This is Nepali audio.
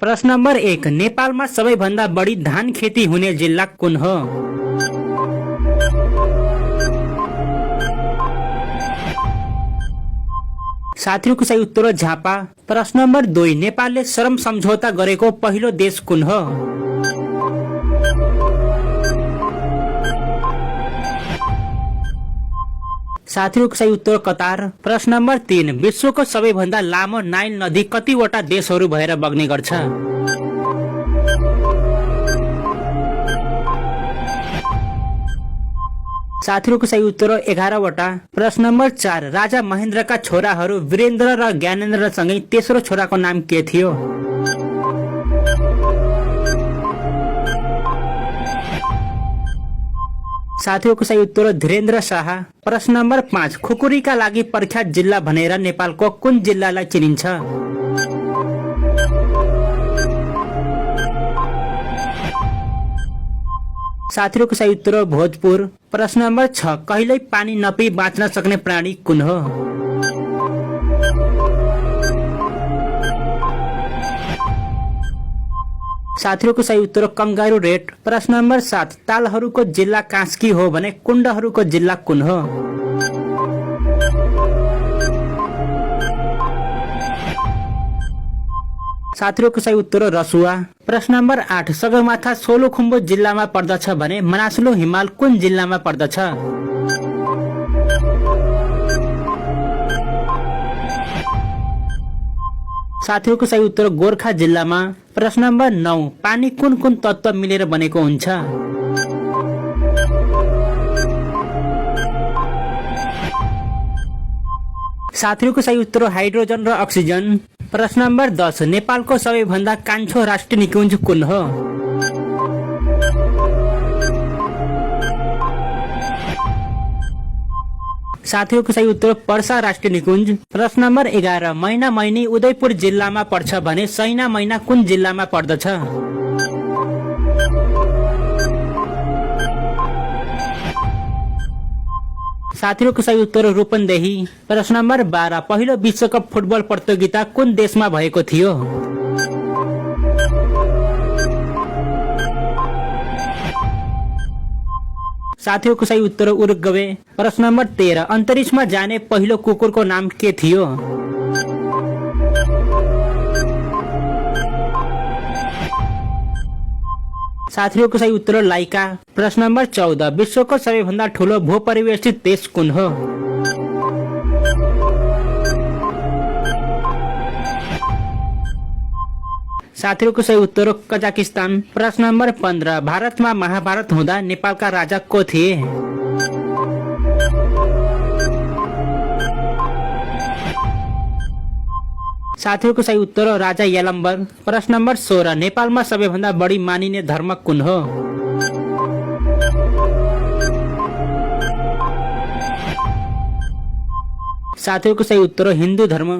प्रश्न नंबर 1, नेपालमा सबैभन्दा बढी धान खेती हुने जिल्ला कुन हो? साथीहरूको सही उत्तर हो झापा। प्रश्न नम्बर 2, नेपालले श्रम सम्झौता गरेको पहिलो देश कुन हो? साथीहरूको सही उत्तर कतार। प्रश्न नम्बर 3, विश्वको सबैभन्दा लामो नाइल नदी कतिवटा देशहरू भएर बग्ने गर्छ? साथीहरूको सही उत्तर 11 वटा। प्रश्न नम्बर 4, राजा महेन्द्रका छोराहरू वीरेन्द्र र ज्ञानेन्द्रसँगै तेस्रो छोराको नाम के थियो? साथीहरूको सही उत्तर धीरेन्द्र शाह। प्रश्न नम्बर 5, खुकुरीका लागि प्रख्यात जिल्ला भनेर नेपालको कुन जिल्लालाई चिनिन्छ? साथीहरूको सही उत्तर भोजपुर। प्रश्न नम्बर 6, कहिल्यै पानी नपिई बाँच्न सक्ने प्राणी कुन हो? साथीहरूको सही उत्तर कंगारू रेट। प्रश्न नम्बर 7, तालहरूको जिल्ला कास्की हो भने कुण्डहरूको जिल्ला कुन हो? साथीहरूको सही उत्तर रसुवा। प्रश्न नम्बर 8, सगरमाथा सोलुखुम्बु जिल्लामा पर्दछ भने मनासलु हिमाल कुन जिल्लामा पर्दछ? साथीहरूको सही उत्तर गोर्खा जिल्लामा। प्रश्न नम्बर 9, पानी कुन कुन तत्त्व मिलेर बनेको हुन्छ? साथीहरूको सही उत्तर हाइड्रोजन र अक्सिजन। प्रश्न नम्बर 10, नेपालको सबैभन्दा कान्छो राष्ट्रिय निकुञ्ज कुन हो? साथीहरूको सही उत्तर पर्सा राष्ट्रिय निकुञ्ज। प्रश्न नम्बर 11, मैना मैनी उदयपुर जिल्लामा पर्छ भने सैना मैना कुन जिल्लामा पर्दछ? साथीहरूको सही उत्तर रूपन्देही। प्रश्न नम्बर 12, पहिलो विश्वकप फुटबल प्रतियोगिता कुन देशमा भएको थियो? साथीहरूको सही उत्तर उरुग्वे। प्रश्न नम्बर 13, अन्तरिक्षमा जाने पहिलो कुकुरको नाम के थियो? साथीहरूको सही उत्तर लाइका। प्रश्न नम्बर 14, विश्वको सबैभन्दा ठूलो भूपरिवेष्टित देश कुन हो? साथीहरूको सही उत्तर कजाकिस्तान। प्रश्न नम्बर 15, भारतमा महाभारत हुँदा नेपालका राजा को थिए? साथीहरूको सही उत्तर राजा यलम्बर। प्रश्न नम्बर 16, नेपालमा सबैभन्दा बढी मानिने धर्म कुन हो? साथीहरूको सही उत्तर हिन्दू धर्म।